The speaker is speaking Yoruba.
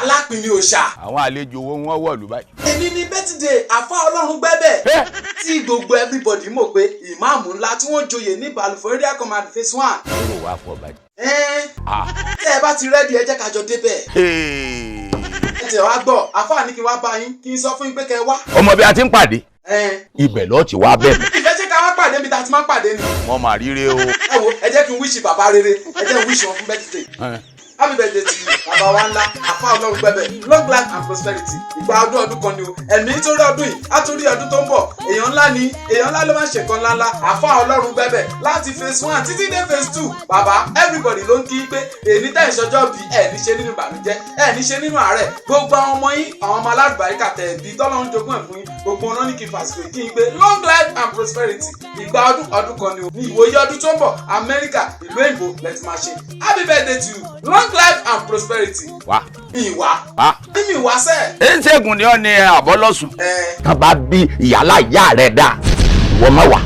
alápinni òòṣà. àwọn àlejò wo wọ́n wọ̀lú báyìí. èmi ni birthday àfa ọlọ́run gbẹ́bẹ̀ tí gbogbo everybody mọ̀ pé ìmáàmù ńlá tí wọ́n joyè ní ìbàlùfọ̀ area command phase 1. ó wà pọ̀ báyìí. tẹ́ ẹ bá ti rẹ́dí ẹ jẹ́ ká jọ débẹ̀. ẹ tẹ̀ wá gbọ́ àfa ní kí n wá bá yín kí n sọ fún yín pé kẹ́ ẹ wá. ọmọ bí a ti ń pàdé. ibẹ̀ lọ́ọ́ ti wá bẹ́ẹ̀. ìfẹ́ ṣe ká wá pàdé níbi tá a ti máa ń pàdé ni. wọ́n máa ríre o. ẹ wo ẹ jẹ́ kí n wíṣì bàbá rere ẹ jẹ́ n wíṣì wọn fún birthday. Happy birthday to you, bàbá wa ńlá, àfa ọlọ́run gbẹ́bẹ̀, long life and prosperity. Ìgbà ọdún kan ni o, ẹ̀mí torí ọdún yìí, á torí ọdún tó ń bọ̀. Èèyàn ńlá ló máa ń ṣe nǹkan ńláńlá, àfa ọlọ́run gbẹ́bẹ̀ láti phase 1 títí dé phase 2. Bàbá everybody ló ń kí pé èyí tẹ̀ ìṣọjọ́ bí ẹ̀ ní ṣe nínú ìbànújẹ́, ẹ̀ ní ṣe nínú àárẹ̀. Gbogbo àwọn ọmọ yín, àwọn ọmọ aládùbáríkà tẹ̀ bí tọ́lọ́run jogún ẹ̀ fún yín. Gbogbo wọn ní kí n fàṣìkò kí n pé long life and prosperity. Ìgbà ọdún kan ni o, ní ìwòye ọdún tó ń bọ̀, Amẹ́ríkà, ìlú èyìnbó lẹ́tí máa ṣe. Happy birthday to you, long life and prosperity. Wá. Ìwà. Ní mi wá sẹ́. Ṣégun ni ọ ní àbọ́lọ́sùn. Tán bá bí ìyálà ìyá rẹ̀ dà, ìwọ má wà.